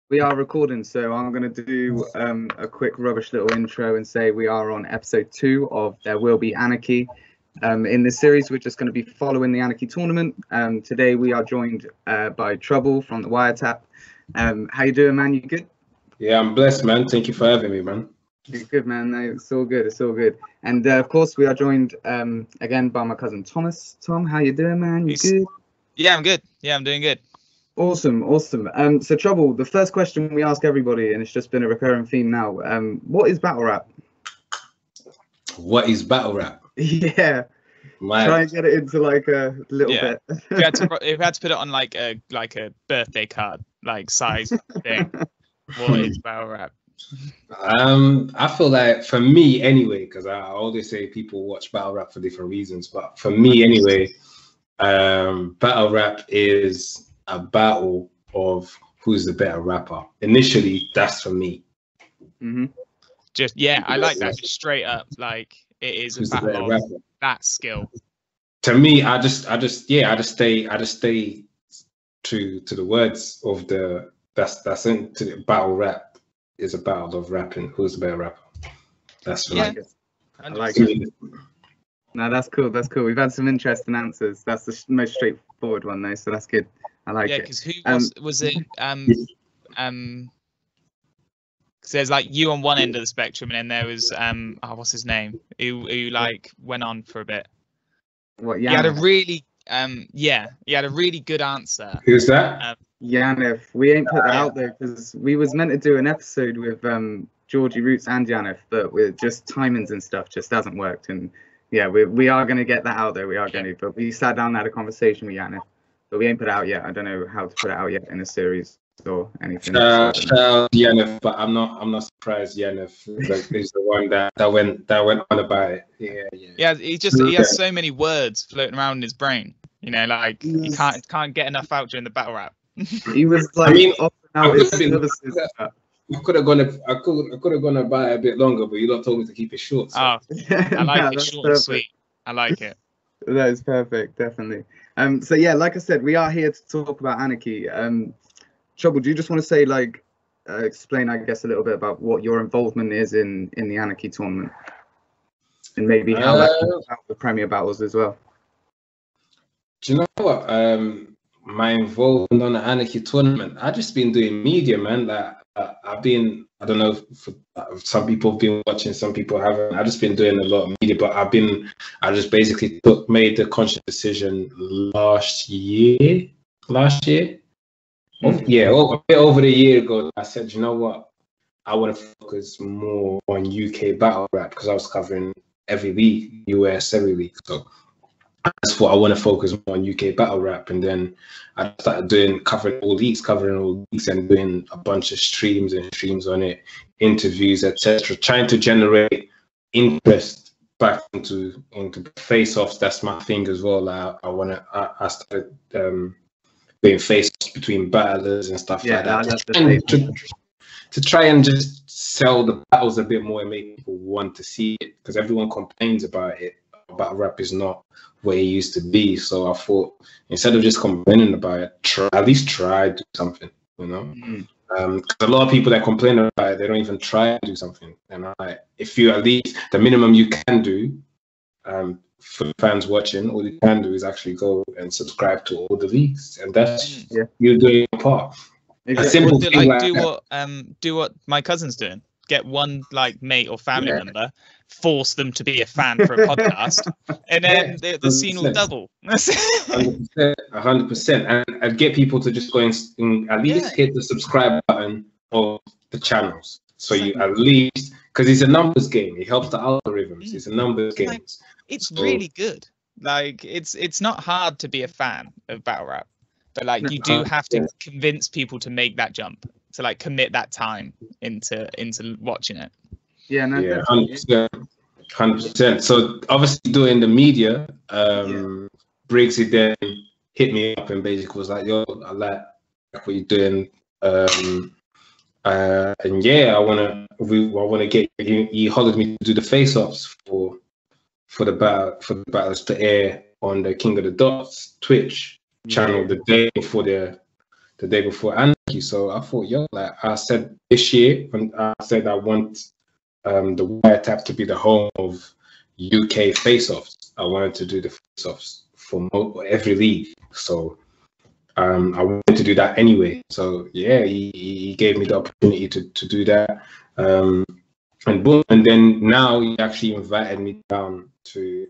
We are recording, so I'm going to do a quick rubbish little intro and say we are on episode 2 of There Will Be Anarchy. In this series, we're just going to be following the Anarchy tournament. Today we are joined by Trouble from the Wiretap. How you doing, man? You good? Yeah, I'm blessed, man. Thank you for having me, man. You're good, man. No, it's all good. It's all good. And of course, we are joined again by my cousin Thomas. Tom, how you doing, man? You good? Yeah, I'm good. Yeah, I'm doing good. Awesome. So Trouble, the first question we ask everybody, and it's just been a recurring theme now. What is battle rap? What is battle rap? Yeah. Try and get it into like a little bit. If you had to put it on like a birthday card, like size thing, what is battle rap? I feel like for me anyway, because I always say people watch battle rap for different reasons, but for me anyway, battle rap is a battle of who's the better rapper. Initially, that's for me. Mm-hmm. I like that. Just straight up, like it is a battle of that skill. To me, I just stay true to the words of that's into the battle rap is a battle of rapping. Who's the better rapper? That's for me. I like it. No, that's cool. That's cool. We've had some interesting answers. That's the most straightforward one, though, so that's good. I like it. Yeah, because who was it? Because there's like you on one end of the spectrum, and then there was what's his name? Who like went on for a bit. What? He had a really he had a really good answer. Who's that? Yanif. We ain't put that out there because we was meant to do an episode with Georgie Roots and Yanif, but with just timings and stuff just hasn't worked. And yeah, we are going to get that out there. We are going to, but we sat down and had a conversation with Yanif, but we ain't put it out yet. I don't know how to put it out yet in a series or anything. Shout out Yanif, but I'm not surprised Yanif is the one that went on about it. Yeah. He has so many words floating around in his brain. You know, like he can't get enough out during the battle rap. He was like, I could have gone about it a bit longer, but you lot told me to keep it short. So. Oh, I like it short and sweet. I like it. That is perfect, definitely. So yeah, like I said, we are here to talk about Anarchy. Trouble, do you just want to say, like, explain, I guess, a little bit about what your involvement is in the Anarchy tournament, and maybe how that about the Premier battles as well? Do you know what? My involvement on the Anarchy tournament, I've just been doing media, man. Like I don't know if some people have been watching, some people haven't. I've just been doing a lot of media, but I just basically made the conscious decision last year. A bit over a year ago, I said, you know what? I want to focus more on UK battle rap because I was covering every week, US every week. So I just thought I want to focus more on UK battle rap, and then I started covering all leagues, and doing a bunch of streams on it, interviews, etc., trying to generate interest back into face-offs. That's my thing as well. I started doing face-offs between battlers and stuff like that. To try and just sell the battles a bit more and make people want to see it, because everyone complains about it. Battle rap is not what it used to be. So I thought, instead of just complaining about it, at least try to do something, you know? Because a lot of people that complain about it, they don't even try to do something. And if you at least, the minimum you can do for the fans watching, all you can do is actually go and subscribe to all the leagues. And that's you doing your part. A simple thing do what my cousin's doing. Get one like mate or family member, force them to be a fan for a podcast, and then the scene will double. 100%, and get people to just go and at least hit the subscribe button of the channels. So you at least, because it's a numbers game. It helps the algorithms. It's a numbers game. Like, it's really good. Like it's not hard to be a fan of battle rap, but like you do have to convince people to make that jump, to like commit that time into watching it. Yeah, no, 100%. So obviously doing the media, Briggs then hit me up and basically was like, "Yo, I like what you're doing, and I wanna get." He hollered me to do the face-offs for the battles to air on the King of the Dots Twitch channel the day before, and Anarchy. So I thought, yo, like I said this year, when I said I want the Wiretap to be the home of UK face-offs. I wanted to do the face-offs for every league. So I wanted to do that anyway. So yeah, he gave me the opportunity to do that. And boom, and then now he actually invited me down to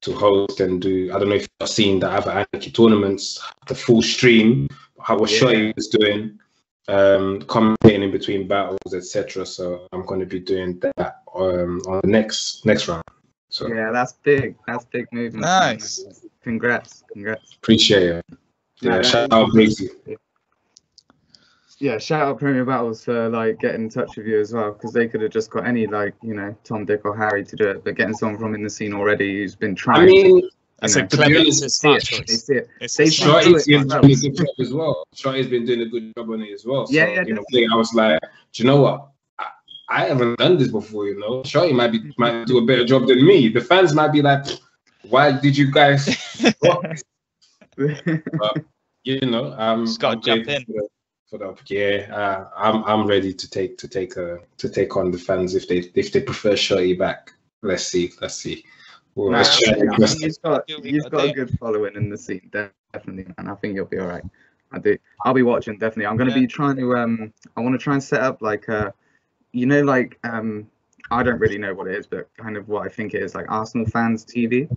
host and do. I don't know if you've seen the other Anarchy tournaments, the full stream, how what Shorty was doing, commentating in between battles, etc. So I'm going to be doing that on the next round. So yeah, that's big. That's big movement. Nice. Congrats. Appreciate it. Yeah, shout out Breezy. Yeah, shout out Premier Battles for like getting in touch with you as well, because they could have just got any like, you know, Tom, Dick, or Harry to do it, but getting someone from in the scene already who's been trying. I mean, that's a clever, it's a smart choice. Shorty's been doing a good job as well. Shorty's been doing a good job on it as well. So, yeah. You know, I was like, do you know what? I haven't done this before, you know. Shorty might do a better job than me. The fans might be like, why did you guys? But, you know, just gotta jump in. I'm ready to take on the fans if they prefer Shorty back. Let's see. Well, you've got a good following in the scene, definitely, man. I think you'll be all right. I'll be watching, definitely. I'm going to be trying to I want to try and set up like you know, like I don't really know what it is, but kind of what I think it is, like Arsenal fans TV.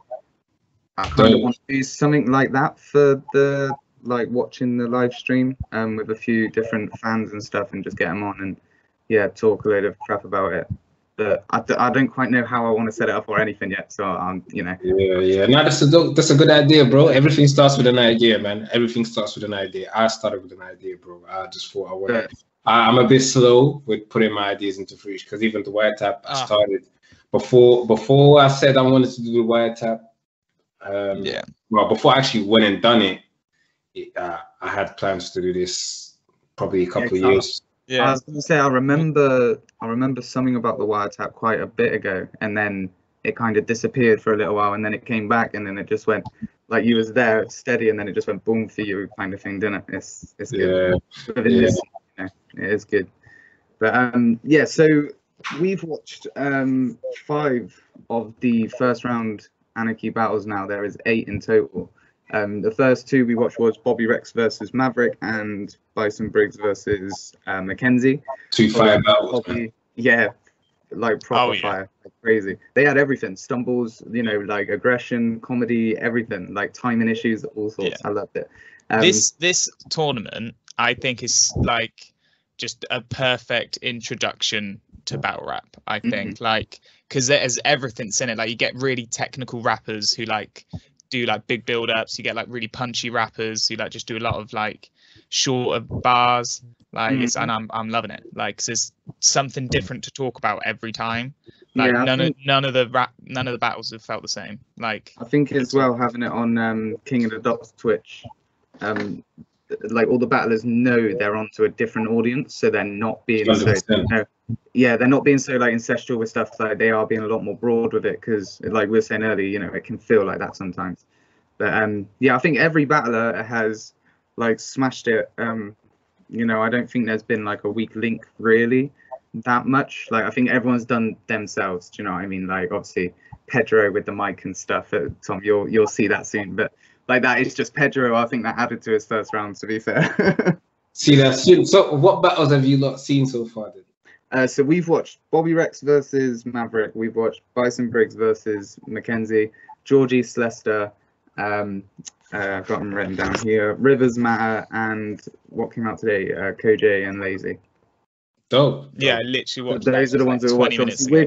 I kind of want to do something like that for the like watching the live stream with a few different fans and stuff, and just get them on and talk a load of crap about it. But I don't quite know how I want to set it up or anything yet, so you know. Yeah. No, that's a good idea, bro. Everything starts with an idea, man. Everything starts with an idea. I started with an idea, bro. I just thought I wanted. I'm a bit slow with putting my ideas into fruition, because even the Wiretap I started before I said I wanted to do the Wiretap. Well, before I actually went and done it, I had plans to do this probably a couple of years. Yeah, I was going to say I remember something about the Wiretap quite a bit ago, and then it kind of disappeared for a little while, and then it came back, and then it just went like you was there steady, and then it just went boom for you, kind of thing, didn't it? It's good. This, you know, it is good. But so we've watched 5 of the first round Anarchy battles now. There is 8 in total. The first 2 we watched was Bobby Rex versus Maverick and Bison Briggs versus Mackenzie. 2 fire battles. Yeah, like proper fire, like crazy. They had everything: stumbles, you know, like aggression, comedy, everything, like timing issues, all sorts. I loved it. This tournament, I think, is like just a perfect introduction to battle rap. I think, like, because there's everything's in it. Like, you get really technical rappers who like do like big build-ups. You get like really punchy rappers who like just do a lot of like shorter bars. Like and I'm loving it. Like, 'cause there's something different to talk about every time. Like none of the battles have felt the same. Like, I think as well, having it on King of the Dots Twitch, like all the battlers know they're onto a different audience, so they're not being they're not being so like incestual with stuff. Like, they are being a lot more broad with it, because like we were saying earlier, you know, it can feel like that sometimes. But I think every battler has like smashed it. You know, I don't think there's been like a weak link really that much. Like, I think everyone's done themselves. Do you know what I mean? Like, obviously Pedro with the mic and stuff. Tom, you'll see that soon. But like, that is just Pedro. I think that added to his first round, to be fair. See that soon. So what battles have you lot seen so far then? So we've watched Bobby Rex versus Maverick. We've watched Bison Briggs versus Mackenzie, Georgie, Slester. I've got them written down here. Rivers Matter, and what came out today, Koj and Lazy. Dope. Yeah, I literally watched. Those are the ones that we're watching. We're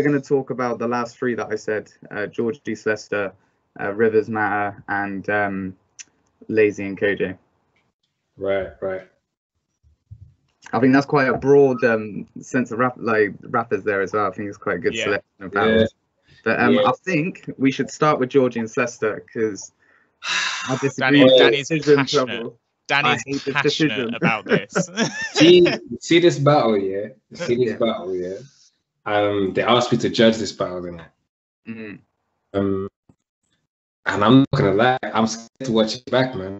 gonna talk about the last 3 that I said: Georgie, Slester, Rivers Matter, and Lazy and Koj. Right. I think that's quite a broad sense of rappers there as well. I think it's quite a good selection of battles. But I think we should start with Georgie and Slester, because I disagree. Danny's passionate. Danny's passionate about this. see this battle, yeah? They asked me to judge this battle, didn't they? And I'm not gonna lie, I'm scared to watch it back, man.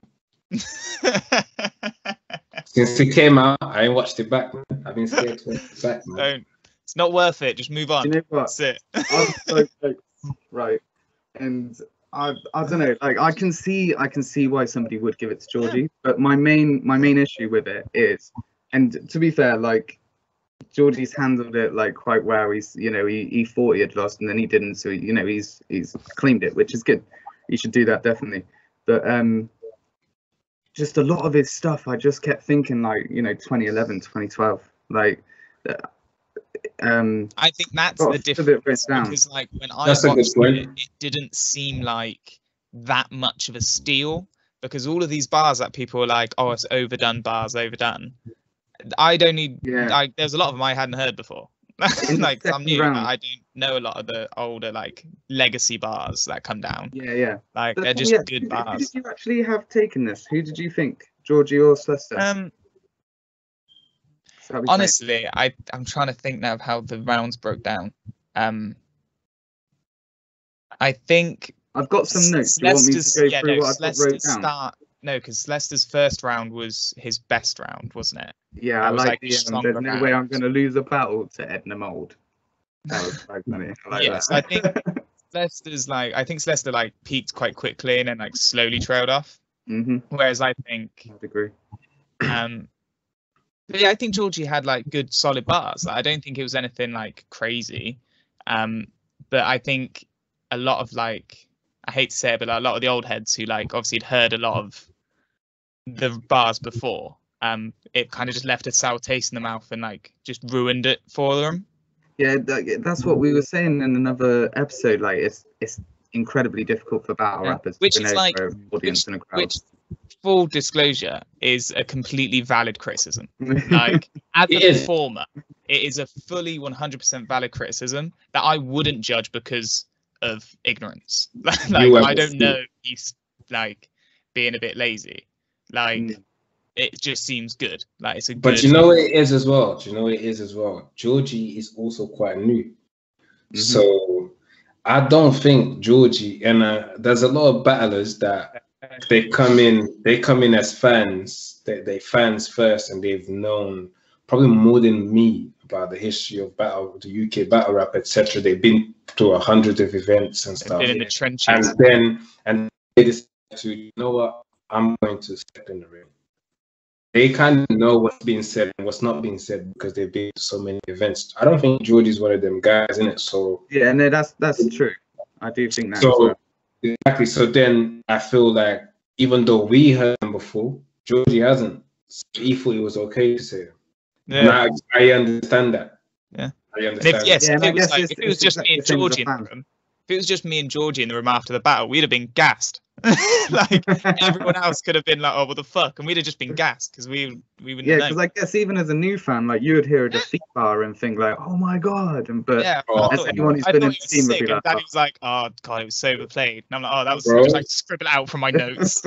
Since it came out, I ain't watched it back, man. I've been scared to watch it back, man. Don't. It's not worth it. Just move on. You know what? That's it. I'm so close, right? And I don't know. Like I can see why somebody would give it to Georgie, but my main issue with it is, and to be fair, like Georgie's handled it like quite well. He's he thought he had lost and then he didn't, so he's claimed it, which is good. He should do that definitely. But just a lot of his stuff, I just kept thinking like 2011, 2012, like. I think that's the difference because like when I watched it, it didn't seem like that much of a steal because all of these bars that people were like, oh, it's overdone bars, overdone. I'd only like there's a lot of them I hadn't heard before. Like I'm new, I don't know a lot of the older like legacy bars that come down. Like they're just good bars. Who did you actually have taken this? Who did you think, Georgie or Slester? Honestly, I'm trying to think now of how the rounds broke down. I think I've got some notes. Do you want me to go through what I've wrote down? No, because Lester's first round was his best round, wasn't it? Yeah, I like the there's no way I'm going to lose a battle to Edna Mould. That was quite funny. I like that. I think Slester like peaked quite quickly and then like slowly trailed off. Whereas I think I'd agree. But yeah, I think Georgie had like good solid bars. Like, I don't think it was anything like crazy. But I think a lot of like, I hate to say it, but like, a lot of the old heads who like obviously had heard a lot of the bars before, it kind of just left a sour taste in the mouth and like just ruined it for them. Yeah, that's what we were saying in another episode. Like it's incredibly difficult for battle rappers which to is like audience and a crowd. Which, full disclosure, is a completely valid criticism. Like as a performer, it is a fully 100% valid criticism that I wouldn't judge because of ignorance. Like I don't know, he's like being a bit lazy. Like it just seems good. Like it's a good. But you know what it is as well. Georgie is also quite new, so I don't think Georgie and there's a lot of battlers that. They come in as fans. They fans first, and they've known probably more than me about the history of the UK battle rap, etc. They've been to 100 of events and stuff. Been in the trenches. And they decide to, you know what, I'm going to step in the ring. They kind of know what's being said and what's not being said because they've been to so many events. I don't think Georgie's one of them guys, in it. So yeah, no, that's true. I do think that. So exactly. So then I feel like even though we heard him before, Georgie hasn't. So he thought it was okay to say him. Yeah. And I understand that. Yeah. I understand. If it was just me and Georgie in the room, if it was just me and Georgie in the room after the battle, we'd have been gassed. Like everyone else could have been like, "Oh, what the fuck?" and we'd have just been gassed because we wouldn't know. Yeah, because I guess even as a new fan, like you would hear a defeat bar and think like, "Oh my god!" And but as anyone who's been in the team would be like, Danny was like, "Oh god, it was so overplayed," and I'm like, "Oh, that was just like scribble it out from my notes."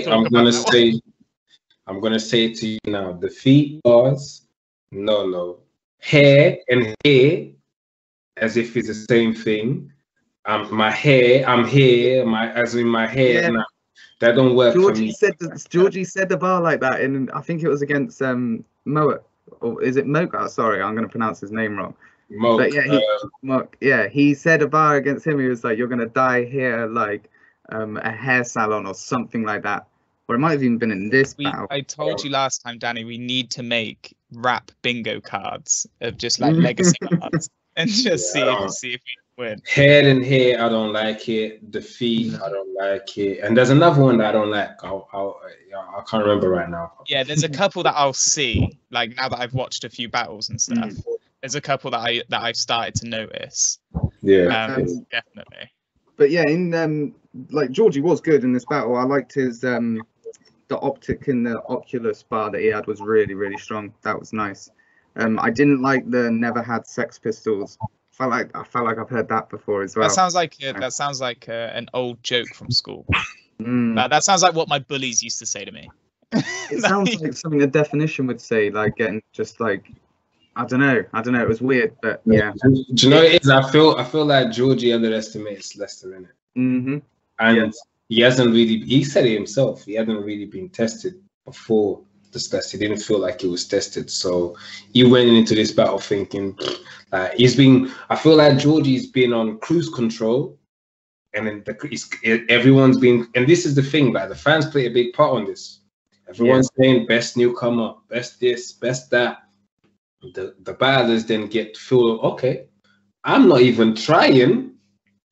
I'm gonna say to you now, defeat bars, no, hair and hair, as if it's the same thing. My hair, I'm here, as in my hair. Yeah. Nah, that don't work for me. Georgie said the bar like that, and I think it was against Moat, or is it Moat? Sorry, I'm going to pronounce his name wrong. Moat. But he said a bar against him. He was like, "You're going to dye here like a hair salon or something like that." Or it might have even been in this battle. I told you last time, Danny, we need to make rap bingo cards of just like legacy cards and just see if we win. Head and hair, I don't like it. Defeat, I don't like it. And there's another one that I don't like. I can't remember right now. Yeah, there's a couple that I'll see. Like now that I've watched a few battles and stuff, there's a couple that I've started to notice. Yeah, definitely. But yeah, in like Georgie was good in this battle. I liked his the optic in the Oculus bar that he had was really, really strong. That was nice. I didn't like the never had Sex Pistols. I felt like I've heard that before as well. That sounds like an old joke from school. That sounds like what my bullies used to say to me. It sounds like something a definition would say, like getting just like I don't know. It was weird, but yeah. Do you know what it is? I feel like Georgie underestimates Slester in it. And he hasn't really. He said it himself. He hasn't really been tested before the Slester. He didn't feel like he was tested. So he went into this battle thinking, I feel like Georgie's been on cruise control. And then everyone's been, and this is the thing, like the fans play a big part on this. Everyone's saying best newcomer, best this, best that. The battlers then feel, okay, I'm not even trying,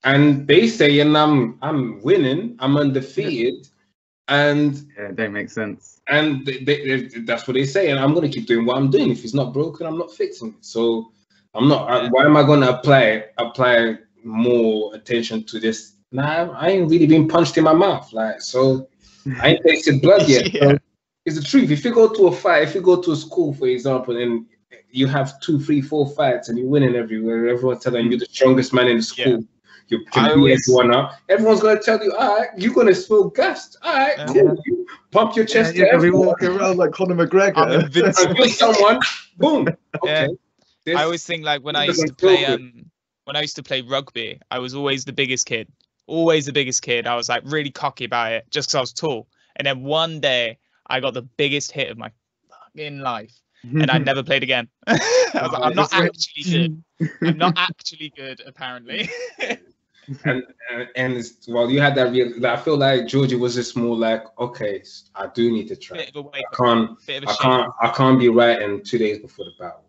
and they say, and I'm winning, I'm undefeated, and it don't make sense. And that's what they say, and I'm gonna keep doing what I'm doing. If it's not broken, I'm not fixing it. So I'm not. Why am I gonna apply more attention to this? Nah, I ain't really been punched in my mouth, like, so I ain't tasted blood yet. So it's the truth. If you go to a fight, if you go to a school, for example, and you have 2, 3, 4 fights and you're winning everywhere, everyone's telling you you're the strongest man in the school, you can beat everyone up, everyone's gonna tell you, all right, you're gonna smell gassed. All right, cool. You pump your chest to everyone. We walk around like Conor McGregor. I'm invincible. Someone, boom. Okay. I always think, like, when I used to play rugby, I was always the biggest kid. Always the biggest kid. I was like really cocky about it just because I was tall. And then one day I got the biggest hit of my fucking life, and I never played again. I was like, I'm not actually good. I'm not actually good, apparently. and well, you had that I feel like Georgie was just more like, okay, I do need to try. I can't be writing 2 days before the battle.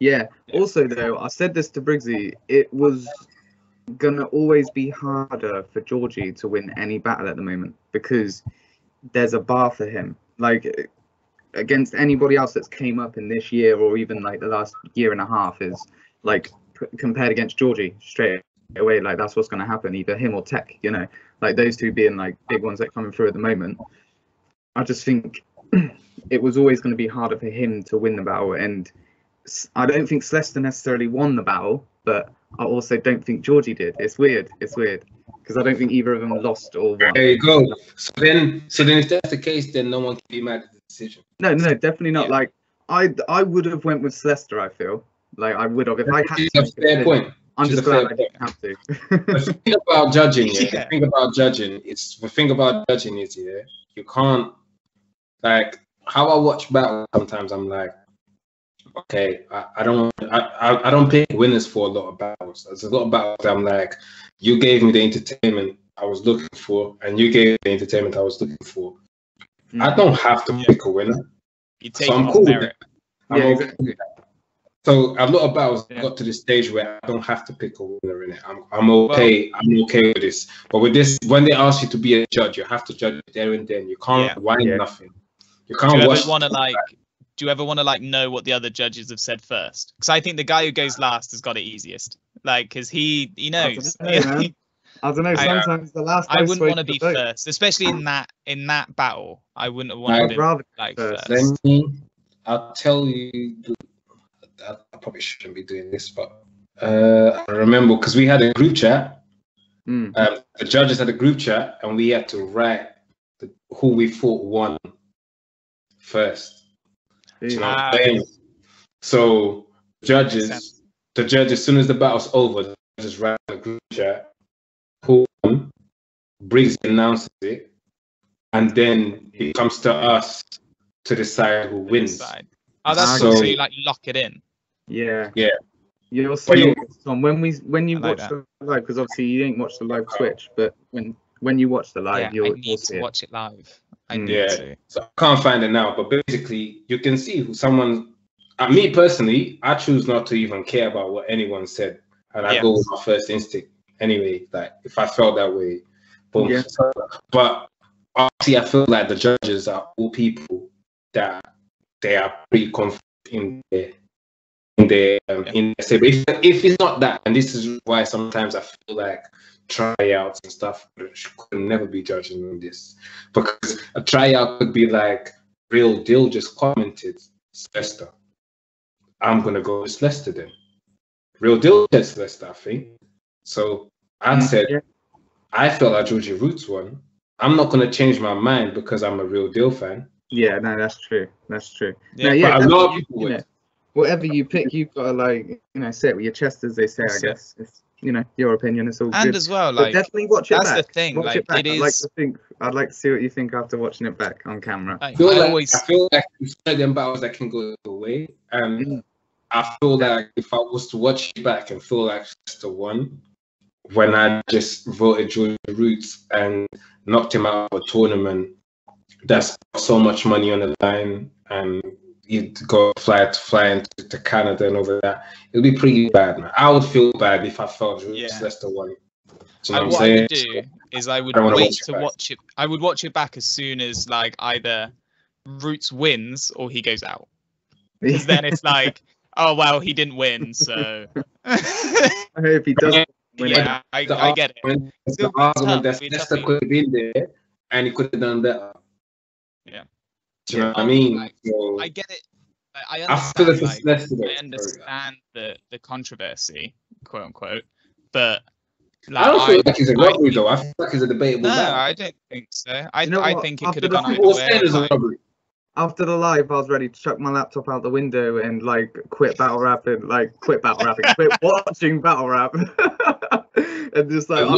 Yeah. Also, though, I said this to Briggsy, it was gonna always be harder for Georgie to win any battle at the moment because there's a bar for him. Like, against anybody else that's came up in this year or even like the last year and a half is like compared against Georgie straight away. Like, that's what's going to happen, either him or Tech, you know, like those two being like big ones that are coming through at the moment. I just think it was always going to be harder for him to win the battle, and I don't think Slester necessarily won the battle, but I also don't think Georgie did. It's weird because I don't think either of them lost or won. There you go. So then if that's the case, then no one can be mad at the decision. No, definitely not. Like, I would have went with Slester. I feel like I would have if I had to. That's a fair point. I'm just glad I didn't have to. The thing about judging, the thing about judging is, you can't, like, how I watch battles sometimes, I'm like, okay, I don't pick winners for a lot of battles. There's a lot of battles that I'm like, you gave me the entertainment I was looking for, and you gave me the entertainment I was looking for. I don't have to pick a winner. You take so I'm cool with that. Exactly. So a lot of battles got to the stage where I don't have to pick a winner in it. I'm okay. I'm okay with this. But with this, when they ask you to be a judge, you have to judge it there and then. You can't whine nothing. You can't watch. Do you ever want to like know what the other judges have said first? Because I think the guy who goes last has got it easiest. Like, because he knows. I don't know. Sometimes the last. I wouldn't want to be first, especially in that battle. I wouldn't want to be like first. I'll tell you. I probably shouldn't be doing this, but I remember because we had a group chat. The judges had a group chat, and we had to write who we thought won first. So judges, as soon as the battle's over, the judges write in the group chat who won. Briggs announces it, and then it comes to us to decide who wins. Oh, that's so you like lock it in. Yeah. You'll see, Tom, when you watch the live, because obviously you didn't watch the live Twitch, but when you watch the live, you'll need to watch it live. I need to. So I can't find it now, but basically you can see who someone. Me personally, I choose not to even care about what anyone said, and I go with my first instinct anyway. Like, if I felt that way, boom. Yeah. But obviously, I feel like the judges are all people that they are pretty confident in their if it's not that, and this is why sometimes I feel like tryouts and stuff could never be judging on this, because a tryout could be like, Real Deal just commented Slester, I'm gonna go with Slester then. Real Deal said Slester, I think. So I said I felt like Georgie Roots won. I'm not gonna change my mind because I'm a Real Deal fan. Yeah, no, that's true. Yeah, but a lot of people whatever you pick, you've got to, like, say it with your chest, as they say. I guess you know, your opinion. It's all And good. as well, But like definitely watch it that's back. the thing. Watch Like it back. it is. I'd like to see what you think after watching it back on camera. Like, I feel I like it's one of them battles that can go away, and Mm. I feel like if I was to watch it back and feel like Slester won, when I just voted Georgie Roots and knocked him out of a tournament that's got so much money on the line, and you'd go fly to Canada and over that, it'd be pretty bad, man. I would feel bad if I felt Slester won. Do you know what I would do is I would wait to watch it. I would watch it back as soon as like either Roots wins or he goes out, because then it's like, oh well, he didn't win, so. I hope he does win. Yeah, I get it. The argument that Slester could have been there and he could have done better. Yeah. Do you know what I mean? Like, so, I get it. I understand the controversy, quote unquote, but like, I don't feel like he's a robbery though. I feel like he's a debatable battle. I don't think so. I think it After could have gone People either say there's a robbery. After the live, I was ready to chuck my laptop out the window and like quit battle rapping, quit watching battle rap, and just like.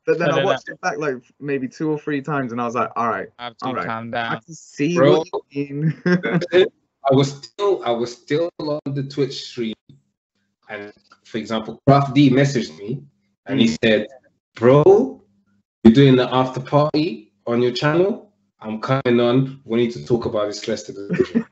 But then I watched it back like maybe 2 or 3 times, and I was like, all right, I have to calm down. I can see what you mean. I was still on the Twitch stream, and for example, Craft D messaged me, and he said, "Bro, you're doing the after party on your channel. I'm coming on. We need to talk about this Slester division."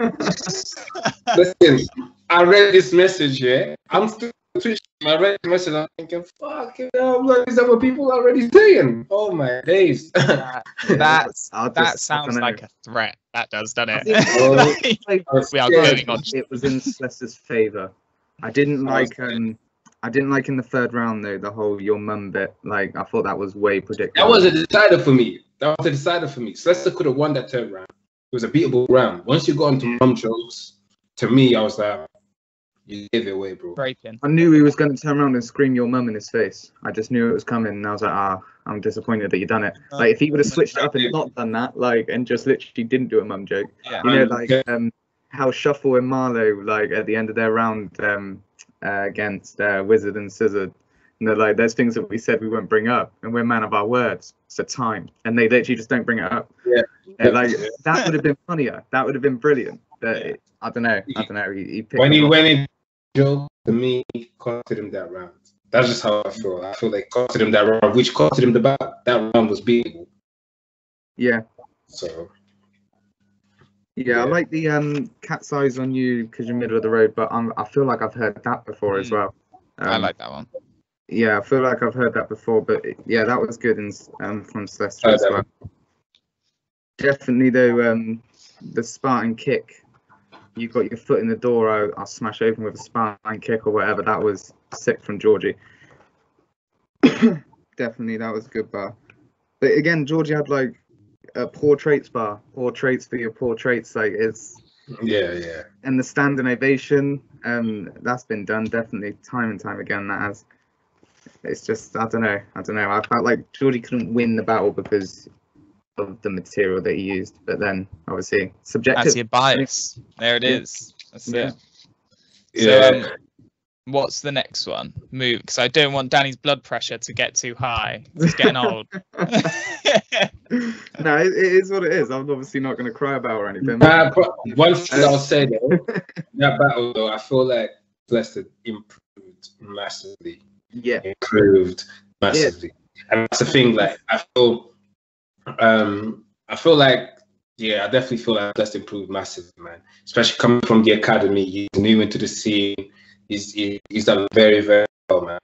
Listen, I read this message. Yeah, I'm still on Twitch. I read the message. I'm thinking, "Fuck, what is that? What people already saying?" Oh my days. That sounds like a threat. That does, doesn't it? We are going on. It was in Slester's favor. I didn't like in the 3rd round though the whole your mum bit. Like I thought that was way predictable. That was a decider for me. Slester could have won that 3rd round. It was a beatable round. Once you got into mum jokes, to me, I was like, you gave it away, bro. Breaking. I knew he was going to turn around and scream your mum in his face. I just knew it was coming, and I was like, I'm disappointed that you done it. Like if he would have switched it up and not done that, like, and just literally didn't do a mum joke, you know, like how Shuffle and Marlow, like at the end of their round against Wizard and Scissor, and they're like, there's things that we said we won't bring up, and we're man of our words. It's a time, and they literally just don't bring it up. Like that would have been funnier. That would have been brilliant. But I don't know. He picked when he went in, joke to me, costed him that round. That's just how I feel. I feel like costed him that round, which costed him the battle. That round was beatable. Yeah. So. Yeah, I like the cat's eyes on you because you're middle of the road, but I feel like I've heard that before as well. I like that one. Yeah, I feel like I've heard that before, but yeah, that was good from Slester as well. Definitely though, the Spartan kick. You got your foot in the door. I'll smash open with a Spartan kick or whatever. That was sick from Georgie. Definitely, that was a good bar. But again, Georgie had like a poor traits bar. Poor traits for your poor traits. Like it's. Yeah. And the standing ovation. That's been done definitely time and time again. That has. It's just I don't know. I felt like Georgie couldn't win the battle because of the material that he used, but then obviously subjective. That's your bias. There it is. That's it. Yeah. So, what's the next one? Move, because I don't want Danny's blood pressure to get too high. It's getting old. No, it is what it is. I'm obviously not going to cry about or anything. One thing I'll say though, that battle though, I feel like Slester improved massively. Yeah. Improved massively, and that's the thing. Like I feel like, I definitely feel like Slester improved massively, man. Especially coming from the academy, he's new into the scene. He's done very, very well, man.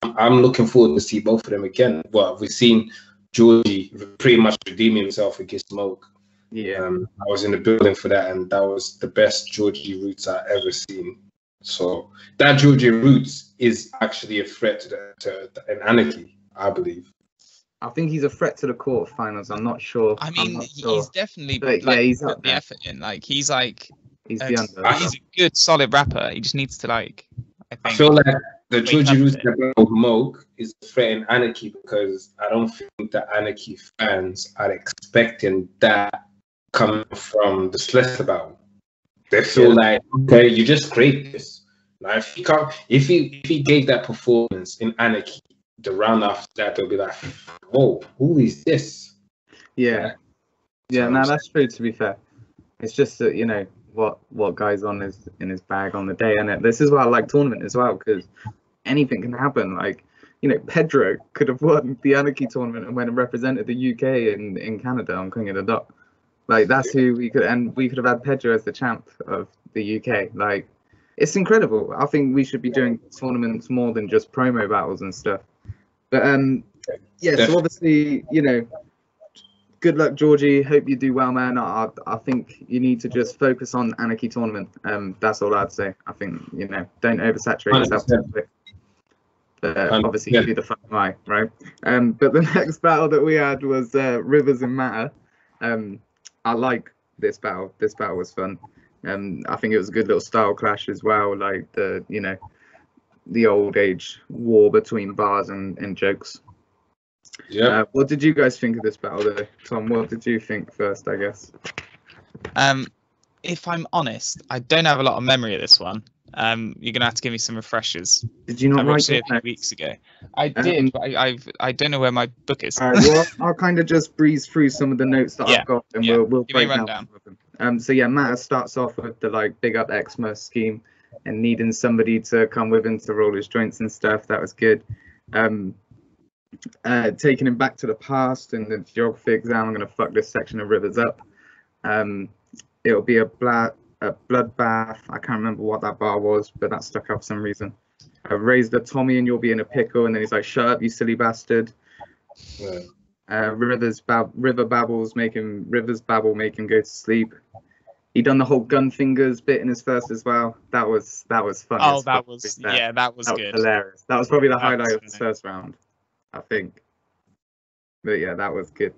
I'm looking forward to see both of them again. Well, we've seen Georgie pretty much redeem himself against Smoke. Yeah. I was in the building for that, and that was the best Georgie Roots I've ever seen. So that Georgie Roots is actually a threat to an Anarchy, I believe. I think he's a threat to the quarterfinals. I'm not sure. I mean, sure. He's definitely he's put the effort in. Like he's a good solid rapper. He just needs to I feel like the Georgie Roots of Moke is a threat in Anarchy because I don't think the Anarchy fans are expecting that coming from the Slester battle. They feel like, okay, you just create this. Like if he gave that performance in Anarchy, the round after that, they'll be like, whoa, who is this? Yeah. Yeah, no, that's true, to be fair. It's just that, you know, what goes on is in his bag on the day, and this is why I like tournament as well, because anything can happen. Like, you know, Pedro could have won the Anarchy tournament and went and represented the UK in Canada on King of the Dot. Like, that's who we could, and we could have had Pedro as the champ of the UK. Like, it's incredible. I think we should be doing tournaments more than just promo battles and stuff. But yeah, so obviously, you know, good luck, Georgie. Hope you do well, man. I think you need to just focus on Anarchy tournament. That's all I'd say. I think, you know, don't oversaturate yourself too quick. But obviously, you do the fun way, right? But the next battle that we had was Rivers and Matter. I like this battle. This battle was fun. I think it was a good little style clash as well. Like you know, the old age war between bars and jokes. Yeah. What did you guys think of this battle, though? Tom, what did you think first, I guess? If I'm honest, I don't have a lot of memory of this one. You're gonna have to give me some refreshers. Did you not I write watched it a few weeks ago? I did, but I don't know where my book is. All right, well, I'll kind of just breeze through some of the notes that I've got, and we'll break down some of them. So yeah, Matter starts off with the like big up Xmas scheme and needing somebody to come with him to roll his joints and stuff. That was good. Taking him back to the past in the geography exam. I'm gonna fuck this section of Rivers up. It'll be a bloodbath. I can't remember what that bar was, but that stuck out for some reason. I've raised a Tommy and you'll be in a pickle, and then he's like, "Shut up, you silly bastard." Yeah. Rivers babble, make him go to sleep. He done the whole gun fingers bit in his first as well. That was funny. Oh, that was that was good. Hilarious. That was probably the highlight of the first round, I think. But yeah, that was good.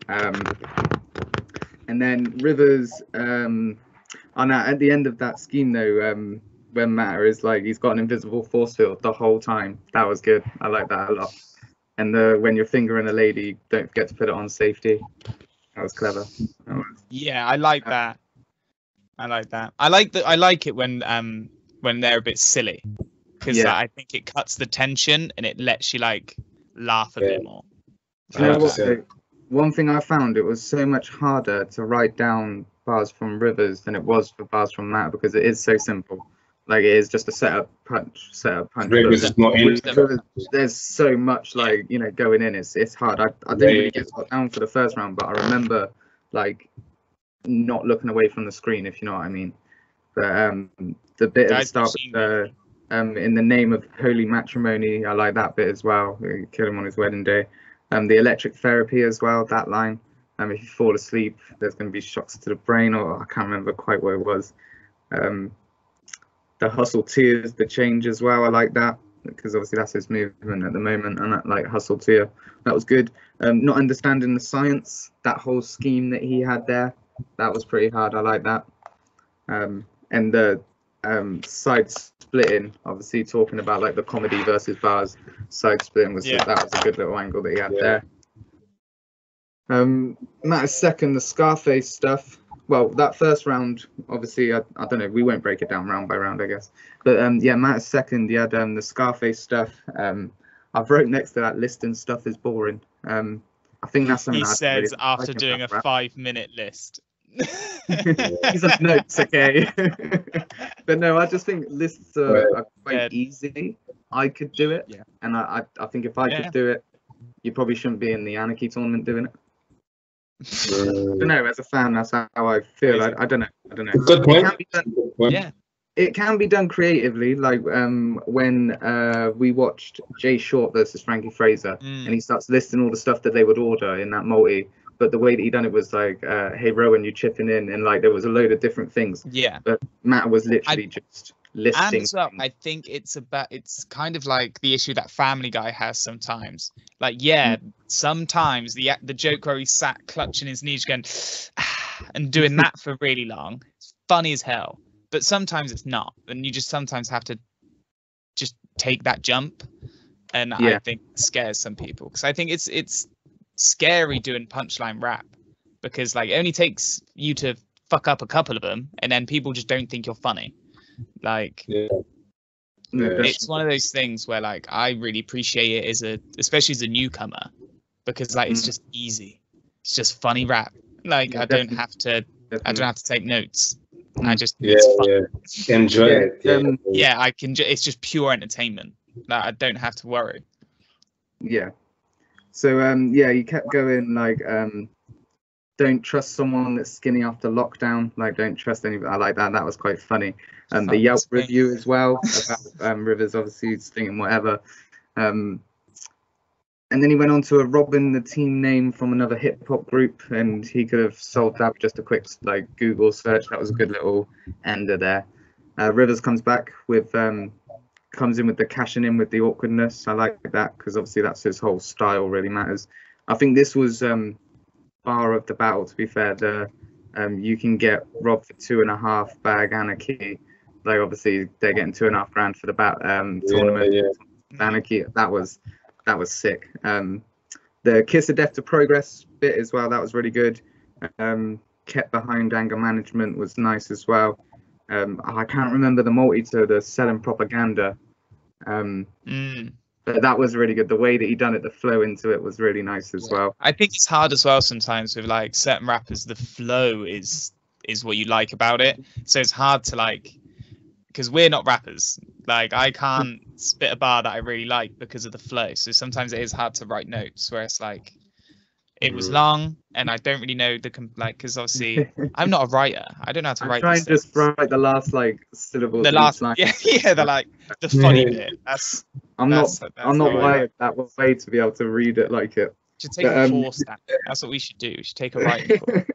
And then Rivers, at the end of that scheme though, when Matter is like, he's got an invisible force field the whole time. That was good. I like that a lot. And when you're fingering a lady, don't forget to put it on safety. That was clever. Yeah, I like that. I like it when they're a bit silly, because I think it cuts the tension and it lets you like laugh a bit more. You know what? One thing I found, it was so much harder to write down bars from Rivers than it was for bars from Matter, because it is so simple. Like, it is just a setup punch. Rivers is not in. There's so much like, you know, going in. It's hard. I didn't really get got down for the first round, but I remember like not looking away from the screen, if you know what I mean. But the bit at the start with in the name of holy matrimony, I like that bit as well. Kill him on his wedding day. The electric therapy as well, that line. If you fall asleep, there's going to be shocks to the brain, or I can't remember quite what it was. The hustle tears, the change as well, I like that, because obviously that's his movement at the moment, and that like hustle tear, that was good. Not understanding the science, that whole scheme that he had there, that was pretty hard. I like that. And the side splitting, obviously talking about like the comedy versus bars, side splitting was that was a good little angle that he had there. Matter's second, the Scarface stuff. Well, that first round, obviously, I don't know, we won't break it down round by round, I guess. But yeah, Matter's second, he had the Scarface stuff. I've wrote next to that, listing stuff is boring. I think that's something he says really after doing a 5-minute list. These are notes, okay? But no, I just think lists are quite easy. I could do it, and I think if I could do it, you probably shouldn't be in the Anarchy tournament doing it. I don't know, as a fan, that's how I feel. I don't know. Good point. It can be done creatively, like when we watched Jay Short versus Frankie Fraser, and he starts listing all the stuff that they would order in that multi. But the way that he done it was like, hey Rowan, you chipping in, and like there was a load of different things. Yeah. But Matt was literally just listing. And so I think it's kind of like the issue that Family Guy has sometimes. Like, sometimes the joke where he sat clutching his knees going and doing that for really long, it's funny as hell. But sometimes it's not, and you just sometimes have to just take that jump, and I think it scares some people, because I think it's scary doing punchline rap, because like it only takes you to fuck up a couple of them, and then people just don't think you're funny. Like It's one of those things where like I really appreciate it especially as a newcomer, because like it's just easy. It's just funny rap. Like I don't have to take notes. I just enjoy it. Yeah, I can. It's just pure entertainment. Like I don't have to worry. Yeah. So you kept going like don't trust someone that's skinny after lockdown. Like don't trust anybody. I like that. That was quite funny. The Yelp review as well about Rivers obviously singing whatever. And then he went on to a Robin the team name from another hip hop group, and he could have solved that with just a quick like Google search. That was a good little ender there. Rivers comes back with comes in with the cashing in with the awkwardness. I like that because obviously that's his whole style really matters. I think this was bar of the battle. To be fair, the you can get Rob for 2.5 bag Anarchy. Like obviously they're getting 2.5 grand for the tournament. Anarchy, that was sick. The Kiss of Death to Progress bit as well, that was really good. Kept Behind Anger Management was nice as well. I can't remember the multi to the Selling Propaganda. But that was really good. The way that he done it, the flow into it was really nice as well. I think it's hard as well sometimes with like certain rappers, the flow is what you like about it. So it's hard to like, because we're not rappers. Like I can't spit a bar that I really like because of the flow. So sometimes it is hard to write notes where it's like, it was long and I don't really know because obviously I'm not a writer. I don't know how to write. Try and just write the last like syllable. The last line. Yeah, the funny bit. I'm not wired that way to be able to read it like it. Should take a course. That's what we should do. We should take a writing course.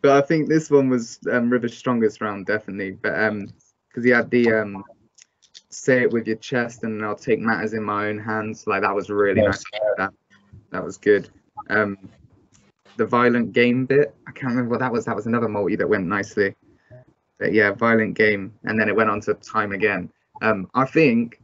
But I think this one was River's strongest round, definitely. But because he had the say it with your chest and I'll take matters in my own hands. Like that was really nice. That was good. The violent game bit, I can't remember what that was. That was another multi that went nicely. But yeah, violent game, and then it went on to time again. I think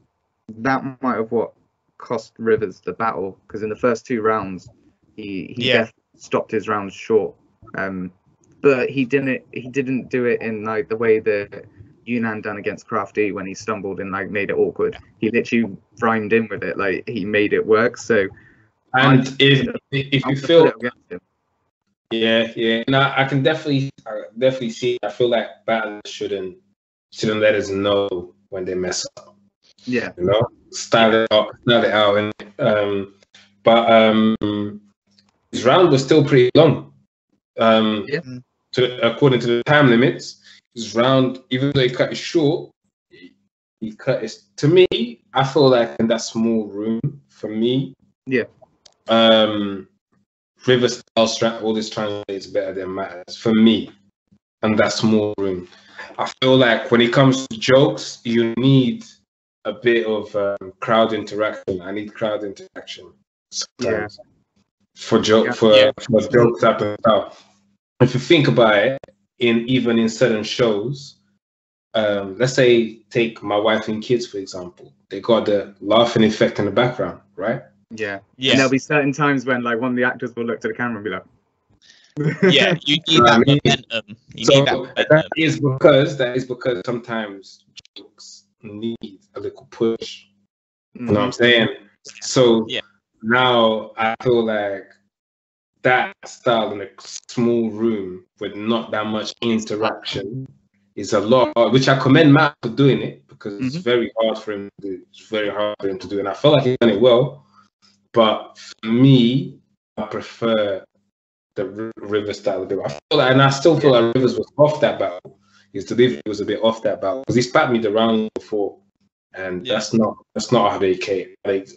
that might have what cost Rivers the battle, because in the first 2 rounds he definitely stopped his rounds short. But he didn't do it in like the way that Yunnan done against Crafty when he stumbled and like made it awkward. He literally rhymed in with it, like he made it work. So and if you feel and I can definitely see. I feel like battles shouldn't let us know when they mess up. Yeah, you know, style it out, but his round was still pretty long. According to the time limits, his round, even though he cut it short, he cut it. To me, I feel like in that small room, for me, River style all this translates better than matters for me, and that small room. I feel like when it comes to jokes, you need a bit of crowd interaction. I need crowd interaction sometimes for jokes type of stuff. If you think about it, even in certain shows, let's say take My Wife and Kids for example, they got the laughing effect in the background, right? Yeah. And there'll be certain times when like one of the actors will look to the camera and be like, yeah, you need that momentum. That is because sometimes jokes need a little push. You know what I'm saying? So now I feel like that style in a small room with not that much interaction is a lot, which I commend Matt for doing it, because it's very hard for him to do. It's very hard for him to do, and I feel like he's done it well. But for me, I prefer the River style of it. I feel like, and I still feel like Rivers was off that battle. His delivery was a bit off that battle because he spat me the round before, and that's not how they came. Like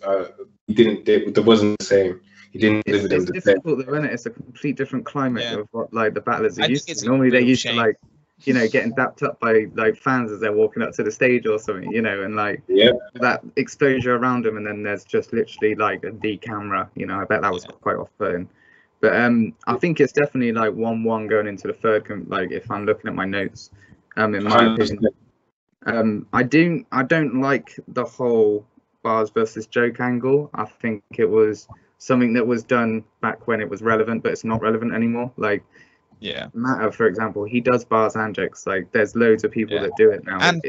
there wasn't the same. He didn't deliver them the same. It's difficult though, isn't it? It's a complete different climate of what like the battlers are used to. Normally they're used to like, you know, getting dapped up by like fans as they're walking up to the stage or something, you know, and like that exposure around them, and then there's just literally like a D camera, you know. I bet that was quite off-putting. But I think it's definitely like 1-1 going into the third. Like if I'm looking at my notes, in my opinion, I don't like the whole bars versus joke angle. I think it was something that was done back when it was relevant, but it's not relevant anymore. Like Matter, for example, he does bars and jokes. Like there's loads of people that do it now. And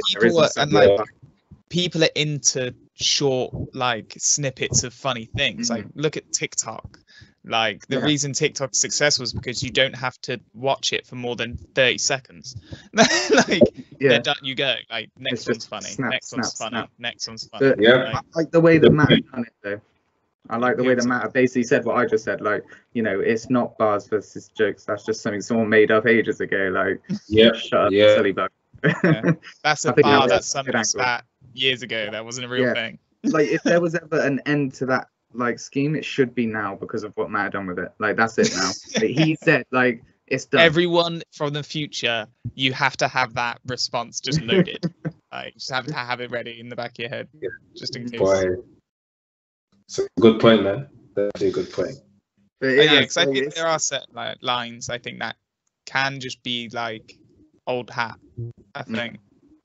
people are into short like snippets of funny things. Like look at TikTok. Like the reason TikTok's successful is because you don't have to watch it for more than 30 seconds. Like they're done, you go. Like next one's funny. Next one's funny. Next one's funny. But, I like the way that Matt done it though. I like the way that Matt basically said what I just said. Like, you know, it's not bars versus jokes. That's just something someone made up ages ago. Like, shut up, silly bug. That's a bar that someone spat years ago. That wasn't a real thing. Like, if there was ever an end to that like scheme, it should be now because of what Matt had done with it. Like, that's it now. Like, he said, like, it's done. Everyone from the future, you have to have that response just loaded. Like, just have to have it ready in the back of your head, just in case. Boy. It's a good point, man. That's a good point. But because I think there are set like lines. I think that can just be like old hat. I think.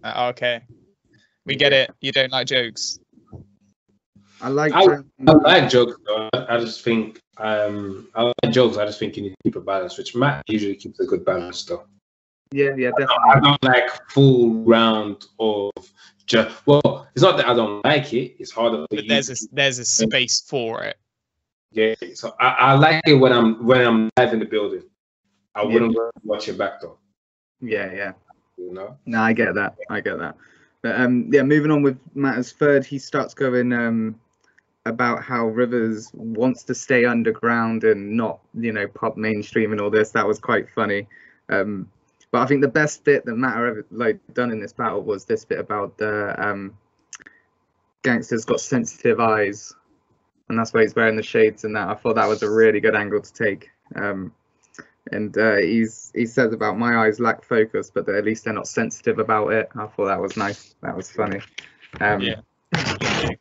Okay, we get it. You don't like jokes. I like jokes. Though. I just think I like jokes. I just think you need to keep a balance, which Matt usually keeps a good balance, though. Yeah, definitely. I don't like full round of just. Well, it's not that I don't like it. It's harder. But there's a space for it. Yeah, so I like it when I'm live in the building. I wouldn't watch it back though. Yeah. You know. No, I get that. But moving on with Matt's third, he starts going about how Rivers wants to stay underground and not, you know, pop mainstream and all this. That was quite funny. But I think the best bit that Matt ever done in this battle was this bit about the gangster's got sensitive eyes, and that's why he's wearing the shades and that. I thought that was a really good angle to take. And he says about my eyes lack focus, but at least they're not sensitive about it. I thought that was nice. That was funny. And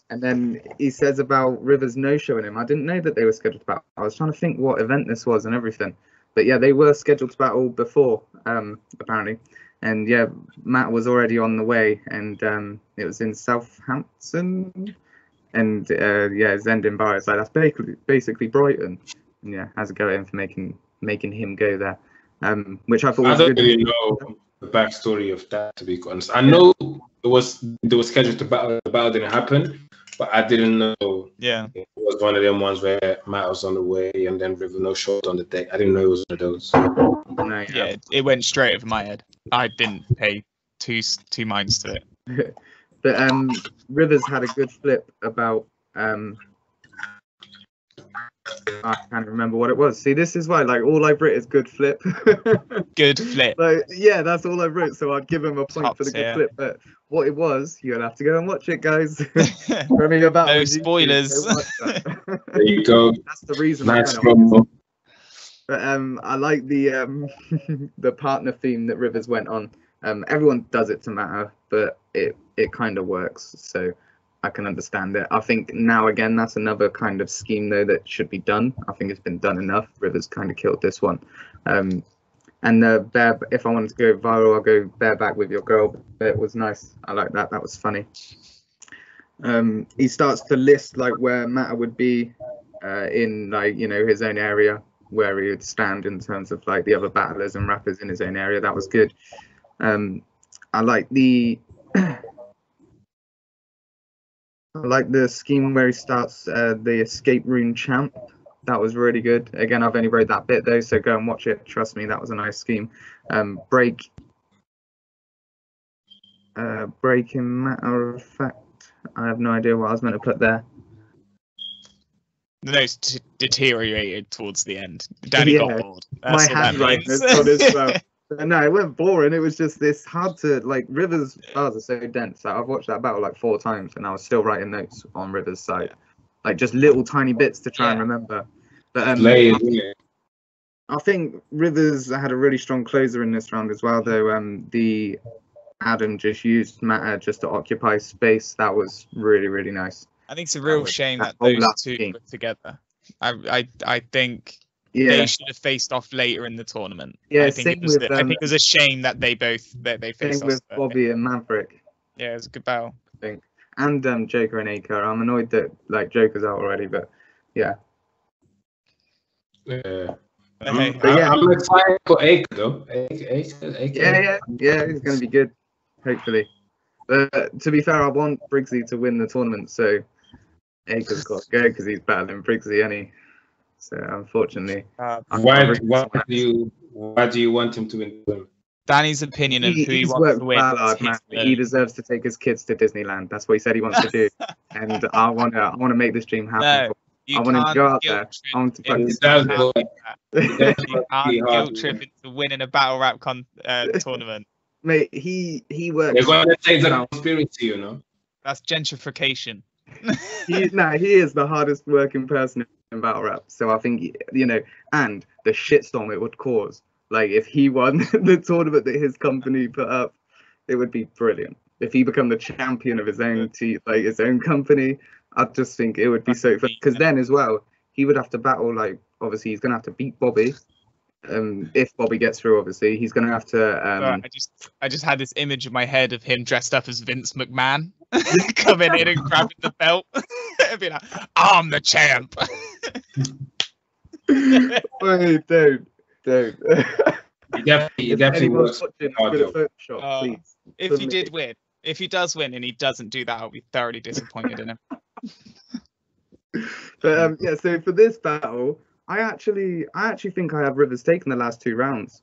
then he says about Rivers no-showing him. I didn't know that they were scheduled to battle. I was trying to think what event this was and everything. But yeah, they were scheduled to battle before, apparently. And yeah, Matt was already on the way, and it was in Southampton. And his ending bar is like, that's basically Brighton. And yeah, how's it going for making him go there? Which I thought was good. I don't really know the backstory of that, to be honest. I know they were scheduled to battle. The battle didn't happen, but I didn't know. Yeah, it was one of them ones where Matt was on the way and then River no showed on the deck. I didn't know it was one of those. No, yeah, it went straight over my head. I didn't pay two minds to it. But Rivers had a good flip about I can't remember what it was. See, this is why, like, all I've written is good flip. Good flip. Like, yeah, that's all I've written. So I'd give him a point for the good flip. But what it was, you'll have to go and watch it, guys. No spoilers. There you go. That's the reason. Nice. But I like the the partner theme that Rivers went on. Everyone does it to matter, but it kind of works. So I can understand it. I think now again that's another kind of scheme though that should be done. I think it's been done enough. Rivers kind of killed this one. And the if I wanted to go viral, I'll go bareback with your girl. It was nice. I like that. That was funny. He starts to list like where Matter would be in like, you know, his own area, where he would stand in terms of like the other battlers and rappers in his own area. That was good. I like the scheme where he starts the escape room champ. That was really good. Again, I've only read that bit though, so go and watch it. Trust me, that was a nice scheme. Break in matter of fact, I have no idea what I was meant to put there. The notes deteriorated towards the end. Danny got bored. That's my handwriting as well. No, it wasn't boring. It was just this hard to like. Rivers' bars are so dense. Like, I've watched that battle like 4 times, and I was still writing notes on Rivers' side, like just little tiny bits to try and remember. But I think Rivers had a really strong closer in this round as well. Though the Adam just used Matter just to occupy space. That was really, really nice. I think it's a real shame that those two were together. I think. Yeah. They should have faced off later in the tournament. Yeah, I think it was a shame that they faced off. With Bobby and Maverick. Yeah, it was a good battle. I think. And Joker and Aker. I'm annoyed that like Joker's out already, but yeah. Yeah. I'm excited for Aker though. Aker. Yeah, he's gonna be good, hopefully. To be fair, I want Briggsy to win the tournament, so Acre's got to go because he's better than Briggsy, any. So unfortunately, why do you want him to win? Danny's opinion of who he he's wants worked to win. hard, man. He deserves to take his kids to Disneyland. That's what he said he wants to do, and I want to make this dream happen. No, I want him to go out there. I want to fucking you can't guilt trip into winning a battle rap tournament. Mate, he works. They're going to take the conspiracy, you know. That's gentrification. He is the hardest working person in battle rap. So I think, you know, and the shitstorm it would cause. Like if he won the tournament that his company put up, it would be brilliant. If he become the champion of his own like his own company, I just think it would be so fun. Because then as well, he would have to battle, like, obviously he's gonna have to beat Bobby. If Bobby gets through, obviously he's gonna have to. I just had this image in my head of him dressed up as Vince McMahon, coming in and grabbing the belt, and being like, "I'm the champ." Wait, don't. He definitely works. If he did win, if he does win and he doesn't do that, I'll be thoroughly disappointed in him. But yeah, so for this battle, I actually think I have Rivers taken the last 2 rounds.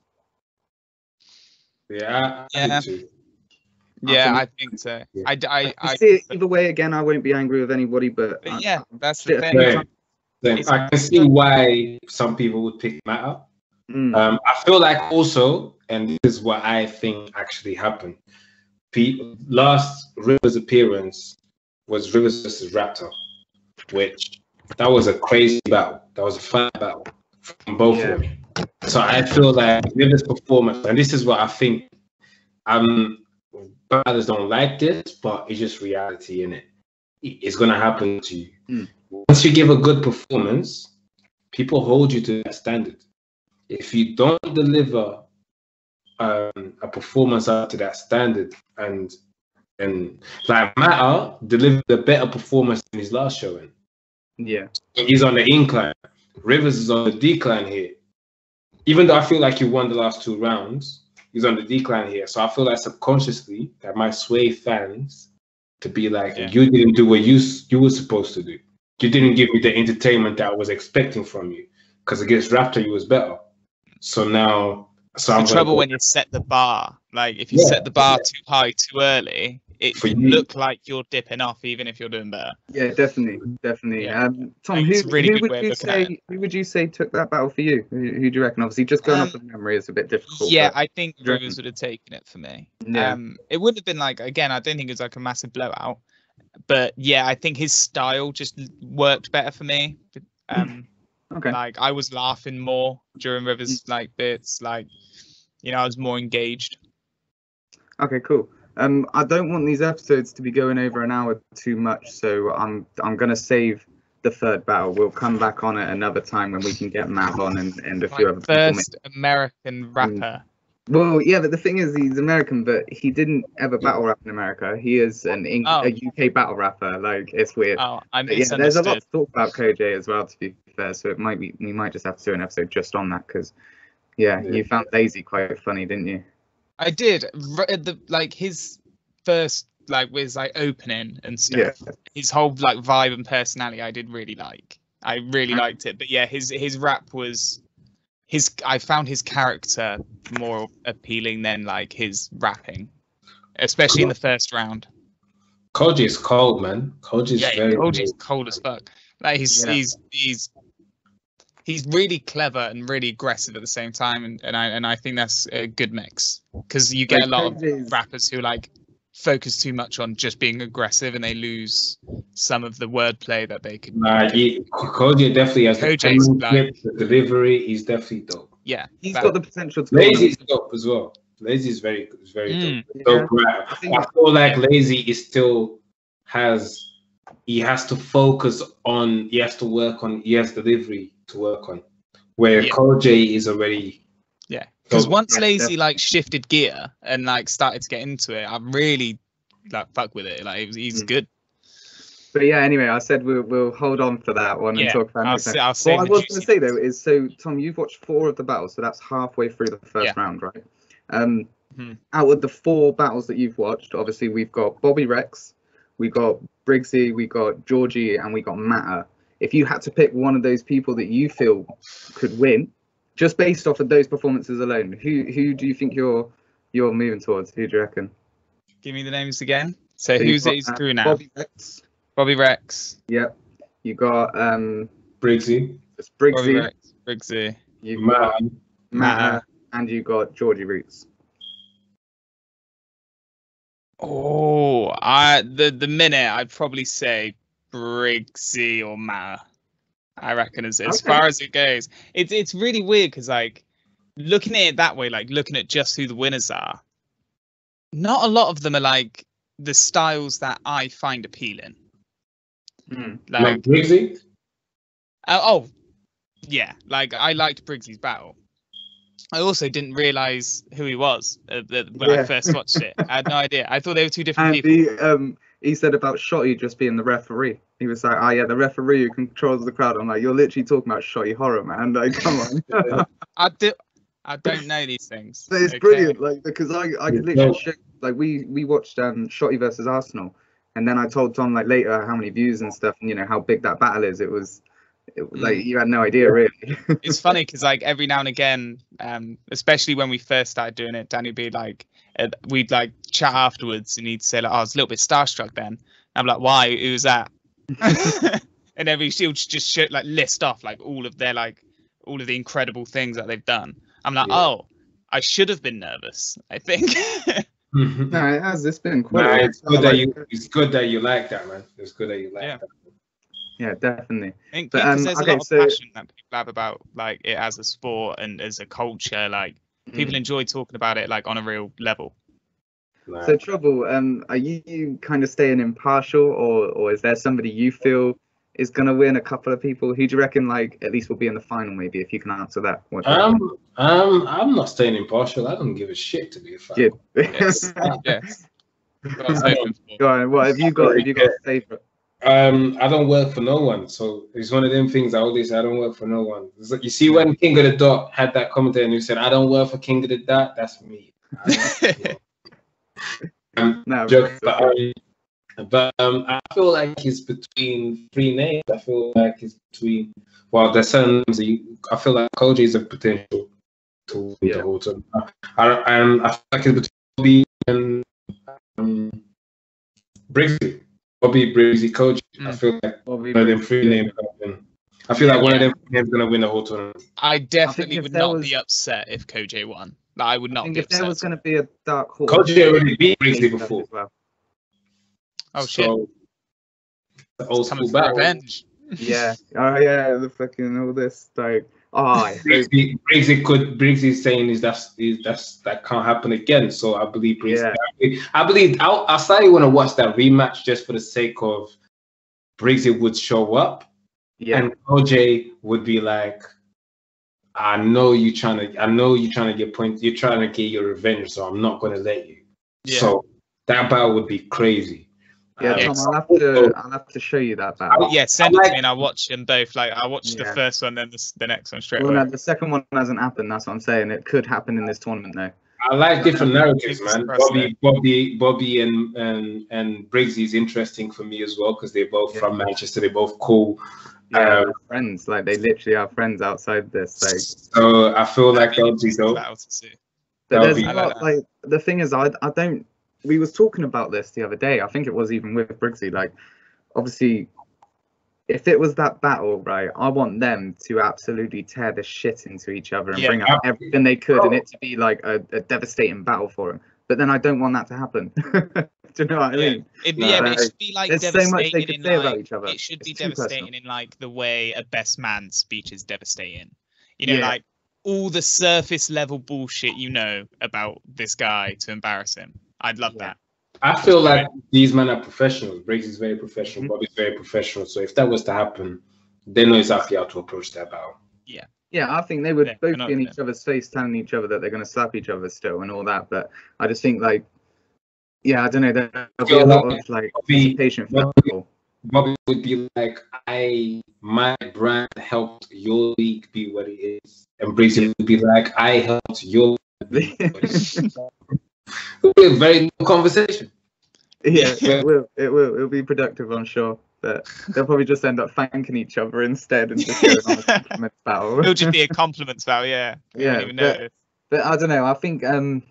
Yeah. I think so. Yeah. I see it either way. Again, I won't be angry with anybody, but yeah, that's the thing. I can see why some people would pick Matter. I feel like also, and this is what I think actually happened. Last Rivers appearance was Rivers versus Raptor, which that was a crazy battle. That was a fun battle from both of them. So I feel like Rivers' performance, and this is what I think. Battles don't like this, but it's just reality, innit? It's gonna happen to you. Once you give a good performance, people hold you to that standard. If you don't deliver a performance up to that standard, and like Matter delivered a better performance than his last showing. Yeah, he's on the incline. Rivers is on the decline here. Even though I feel like he won the last 2 rounds, he's on the decline here. So I feel like subconsciously that might sway fans to be like, you didn't do what you were supposed to do. You didn't give me the entertainment that I was expecting from you. Because against Raptor, you was better. So now, I'm trouble when you set the bar. Like if you set the bar too high too early, it can look like you're dipping off, even if you're doing better. Yeah, definitely. Yeah. Tom, who would you say took that battle for you? Who do you reckon? Obviously, just going off of memory is a bit difficult. Yeah, I think Rivers would have taken it for me. Yeah. It wouldn't have been like, again, I don't think it was like a massive blowout, but yeah, I think his style just worked better for me. Okay. Like I was laughing more during Rivers like bits, like, you know, I was more engaged. Okay, cool. I don't want these episodes to be going over an hour too much, so I'm gonna save the 3rd battle. We'll come back on at another time when we can get Mav on and a few other people. First American rapper. Well, yeah, but the thing is, he's American, but he didn't ever battle rap in America. He is a UK battle rapper. Like, it's weird. Oh, I misunderstood. There's a lot to talk about KJ as well, to be fair. So we might just have to do an episode just on that because, you found Lazy quite funny, didn't you? I did. Like his first, like with like opening and stuff. Yeah. His whole like vibe and personality, I did really like. I really liked it. But yeah, his rap was. I found his character more appealing than like his rapping, especially in the first round. Georgie is cold, man. Georgie's cold as fuck. Like he's really clever and really aggressive at the same time, and I think that's a good mix because you get a lot of rappers who like focus too much on just being aggressive and they lose some of the wordplay that they could. Georgie definitely has the delivery. He's definitely dope. Yeah, he's got the potential to. Lazy's dope as well. Lazy is very good. It's very dope. I feel like Lazy is still he has to focus on. He has to work on. He has delivery to work on. Where Georgie is already. Yeah, because once Lazy like shifted gear and like started to get into it, I really like fuck with it. Like he's good. But yeah, anyway, I said we'll hold on for that one and talk about next time. What I was going to say though is, so Tom, you've watched 4 of the battles, so that's halfway through the first round, right? out of the 4 battles that you've watched, obviously we've got Bobby Rex, we got Briggsy, we got Georgie, and we got Matter. If you had to pick one of those people that you feel could win, just based off of those performances alone, who do you think you're moving towards? Who do you reckon? Give me the names again. So who's through now? Bobby Rex. Bobby Rex. Yep. You got Briggsy. It's Briggsy. Bobby Rex. Briggsy. You got Matter, and you got Georgie Roots. Oh, the minute I'd probably say Briggsy or Matter. I reckon as far as it goes, it's really weird because like looking at it that way, like looking at just who the winners are, not a lot of them are like the styles that I find appealing. Like Briggsy? Oh, yeah. Like I liked Briggsy's battle. I also didn't realise who he was when I first watched it. I had no idea. I thought they were 2 different people. He said about Shotty just being the referee. He was like, "Oh yeah, the referee who controls the crowd." I'm like, "You're literally talking about Shotty horror, man! Like, come on." I don't know these things. But it's brilliant, like because I could literally show, like we watched Shotty versus Arsenal, and then I told Tom like later how many views and stuff, and you know how big that battle is. It was like you had no idea really. It's funny because like every now and again, especially when we first started doing it, Danny would be like, we'd like chat afterwards, and he'd say like, "Oh, I was a little bit starstruck then." I'm like, "Why? Who was that?" And then she'll just like list off like all of the incredible things that they've done. I'm like, "Oh, I should have been nervous." I think. No, it has. It's been quite. Nah, it's good that you like that, man. It's good that you like that. Yeah, definitely. I think because there's a lot of passion that people have about like it as a sport and as a culture. Like people enjoy talking about it like on a real level. So Trouble, are you kind of staying impartial, or is there somebody you feel is gonna win? A couple of people. Who do you reckon like at least will be in the final? Maybe if you can answer that. I'm not staying impartial. I don't give a shit to be a fan. Yes. Go on. What have you got? Have you got a favorite? I don't work for no one, so it's one of them things I always say. I don't work for no one. Like, you see, when King of the Dot had that commentator and who said, "I don't work for King of the Dot," that's me. But I feel like it's between 3 names. I feel like it's between. Well, there's certain names I feel like Koji is a potential to win the whole tournament. I feel like it's between Bobby and Briggsy. Bobby, Briggsy, Koji. I feel like one of them 3 names gonna win. I feel like one of them names gonna win the whole tournament. I definitely would not be upset if Koji won. Like, I would not be upset. If there was gonna be a dark horse, Koji already beat Briggsy before. Well. Oh shit! So, the old school battle. Revenge. Yeah. Oh yeah. The fucking all this like. Oh, Briggsy's saying that can't happen again. So I believe Briggsy. Yeah. I believe I slightly want to watch that rematch just for the sake of Briggsy would show up, and OJ would be like, I know you're trying to get points. You're trying to get your revenge, so I'm not going to let you. Yeah. So that battle would be crazy. Yeah, Tom, I'll have to show you that battle. Send it to me and I'll watch them both. Like I watched the first one, then the next one straight away. No, the second one hasn't happened. That's what I'm saying. It could happen in this tournament though. I like different narratives, man. Bobby and Briggsy is interesting for me as well because they're both from Manchester. They're both cool. Yeah, friends. Like they literally are friends outside this. Like, so I feel like that'll be dope. But there's not like the thing is I don't. We was talking about this the other day. I think it was even with Briggsy. Like, obviously, if it was that battle, right, I want them to absolutely tear the shit into each other and bring out everything they could, and it to be like a devastating battle for them. But then I don't want that to happen. Do you know what I mean? But it should be like devastating so much they could say about each other. It should be devastating in like the way a best man speech is devastating. You know, like all the surface level bullshit you know about this guy to embarrass him. I'd love that. I feel like these men are professionals. Briggs is very professional. Bobby's very professional. So if that was to happen, they know exactly how to approach that battle. Yeah. Yeah, I think they would both be in each other's face, telling each other that they're going to slap each other still and all that. But I just think, like, I don't know. There'll be a lot of like patient for people. Bobby would be like, my brand helped your league be what it is, and Briggs would be like, I helped your It'll be a very good conversation. Yeah, it will. It'll be productive, I'm sure. But they'll probably just end up thanking each other instead and just going on a compliment battle. It'll just be a compliments battle, yeah. Yeah, but I don't know. I think I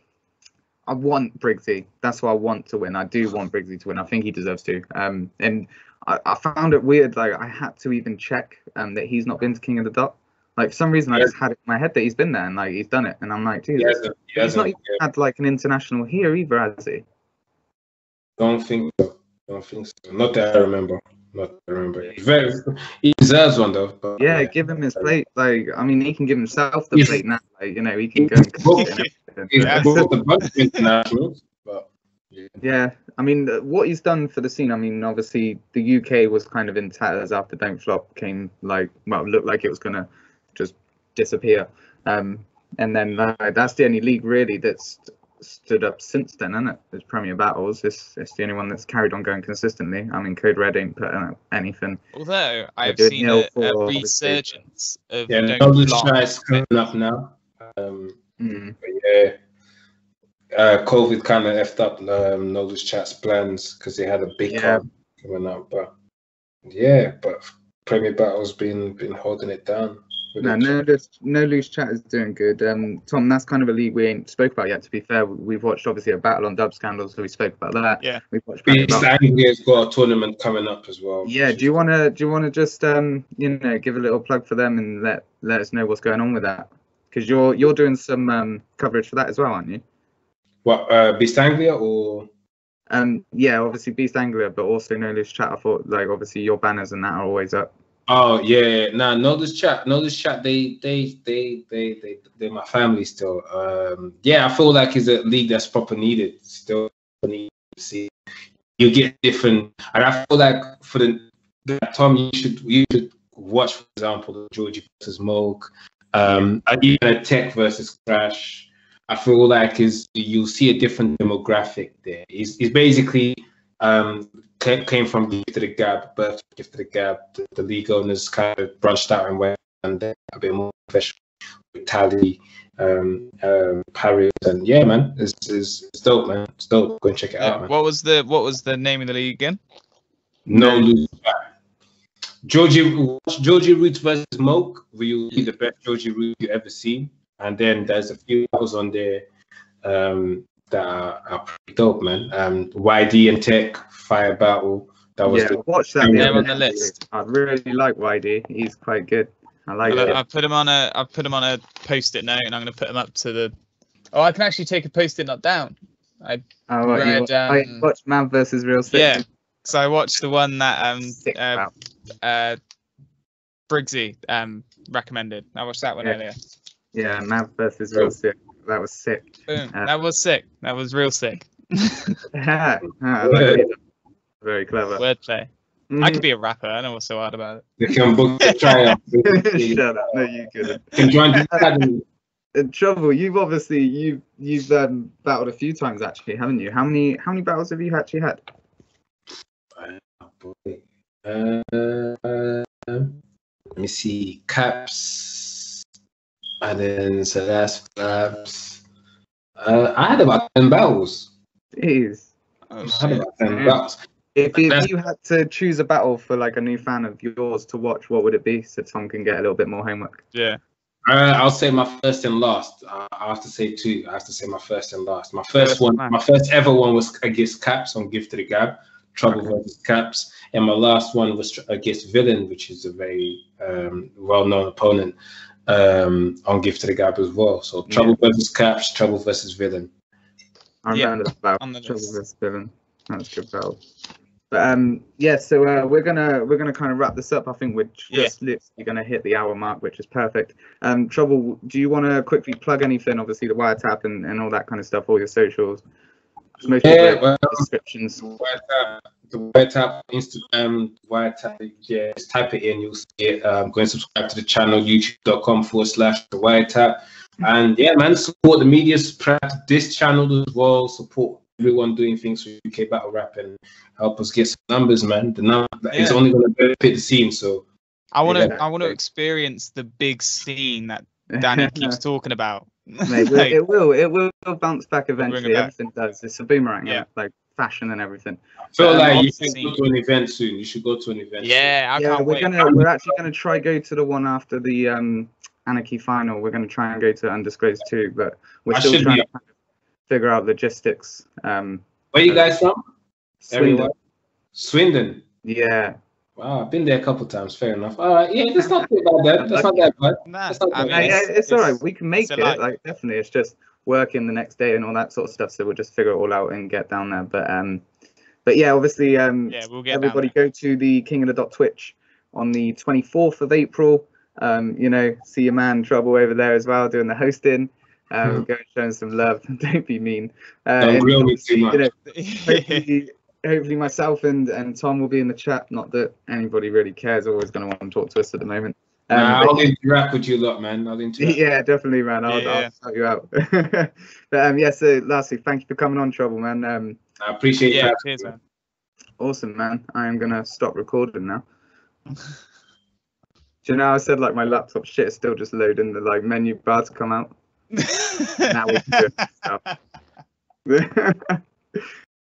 want Briggsy. That's what I want to win. I do want Briggsy to win. I think he deserves to. And I found it weird. Like I had to even check that he's not been to King of the Dot. Like for some reason, I just had it in my head that he's been there and like he's done it. And I'm like, dude, he's not even had like an international here either, has he? Don't think so. Not that I remember. He deserves one though. But, yeah, give him his plate. Like, I mean, he can give himself the plate now. Like, you know, he can go and cook it and he's brought the bunch of internationals, but yeah, I mean, what he's done for the scene. I mean, obviously, the UK was kind of in tatters after Don't Flop came. Like, well, looked like it was gonna just disappear. And then that's the only league really that's stood up since then, isn't it? There's Premier Battles. It's the only one that's carried on going consistently. I mean, Code Red ain't put out anything. Although I've seen a resurgence of Don't Flop is coming up now. But yeah, COVID kind of effed up Knowledge Chat's plans because they had a big card coming up. But yeah, but Premier Battles been holding it down. No loose chat is doing good. Tom, that's kind of a league we ain't spoke about yet. To be fair, we've watched obviously a battle on Dub Scandal, so we spoke about that. Yeah, we've watched. Anglia's got a tournament coming up as well. Yeah, do you wanna just you know, give a little plug for them and let us know what's going on with that? Because you're doing some coverage for that as well, aren't you? What Beast Anglia or? Yeah, obviously Beast Anglia, but also No Loose Chat. I thought like obviously your banners and that are always up. Oh yeah, nah, Knowledge Chat. They're my family still. Yeah, I feel like it's a league that's proper needed. Still need to see. You get different, and I feel like for Tom, you should watch, for example, the Georgie versus Moke, and even a Tech versus Crash. I feel like you'll see a different demographic there. It's basically came from Gift to the Gab, birth Gift to the Gab. The league owners kind of branched out and went and a bit more professional with Tally, Paris, and yeah, man, it's dope, man. It's dope. Go and check it out, man. What was the name of the league again? No Loose Chat. Georgie Roots versus Moke. Will be the best Georgie Roots you ever seen. And then there's a few battles on there that are pretty dope, man. YD and Tech Fire Battle. That was watch that. Name on the list. I really like YD. He's quite good. I like it. I put him on a post-it note, and I'm going to put him up to the. Oh, I can actually take a post-it note down. I watched Man versus Real Sick. Yeah, so I watched the one that Briggsy recommended. I watched that one earlier. Yeah, Man versus Real Sick. That was sick. Boom. That was sick. That was real sick. Very clever. Wordplay. I could be a rapper. I know what's so hard about it. You can book the tryout. Shut up. No, you couldn't. Can join the academy. Trouble. You've battled a few times actually, haven't you? How many battles have you actually had? Let me see. Caps, and then Celeste Flaps. I had about 10 battles. Jeez. I had about 10 battles. If you had to choose a battle for like a new fan of yours to watch, what would it be so Tom can get a little bit more homework? Yeah. I'll say my first and last. I have to say two. I have to say my first and last. My first ever one was against Caps on Gift to the Gab, Trouble versus Caps, and my last one was against Villain, which is a very well-known opponent on Gift to the Gab as well. So Trouble versus Caps, Trouble versus Villain. I remember that battle. Trouble versus Villain. That was a good battle. But so we're gonna kind of wrap this up. I think we're just literally gonna hit the hour mark, which is perfect. Trouble, do you want to quickly plug anything? Obviously, the wiretap and all that kind of stuff, all your socials. Descriptions. The wiretap, Instagram, wiretap. Yeah, just type it in, you'll see it. Go and subscribe to the channel, youtube.com/the wiretap. And yeah, man, support the media, subscribe to this channel as well. Support everyone doing things for UK battle rap and help us get some numbers, man. The number is only going to benefit the scene. So I want to experience the big scene that Danny keeps talking about. Mate, Like, it will bounce back eventually. back. Everything does. It's a boomerang, Yeah. like fashion and everything. I feel But, like you obviously- should go to an event soon. You should go to an event. yeah, I can't wait. we're actually gonna try go to the one after the Anarchy final. We're gonna try and go to Undisclosed too, but we're I still should trying be- to kind of figure out logistics. Where you guys from? Swindon. Everywhere? Swindon. Yeah. Wow, I've been there a couple times. Fair enough. All right, yeah, that's not too bad. That's not that bad. Nah, That's not I bad. mean, Yeah, it's all right. We can make it's a it. life. Like definitely, it's just working the next day and all that sort of stuff. So we'll just figure it all out and get down there. But yeah, obviously, yeah, we'll get everybody down there. go to the King of the Dot Twitch on the 24th of April. You know, see your man Trouble over there as well doing the hosting. Go and show him some love. Don't be mean. Don't grill me too much. You know, hopefully myself and Tom will be in the chat. Not that anybody really cares. Always going to want to talk to us at the moment. I'll interact with you a lot, man. I'll interact. Yeah, definitely, man. I'll Yeah. shout you out. But yeah, so lastly, thank you for coming on, Trouble, man. I appreciate Yeah, that. cheers, man. Awesome, man. I am gonna stop recording now. Do you know I said like my laptop shit is still just loading the like menu bar to come out? Now we can do it. Stuff.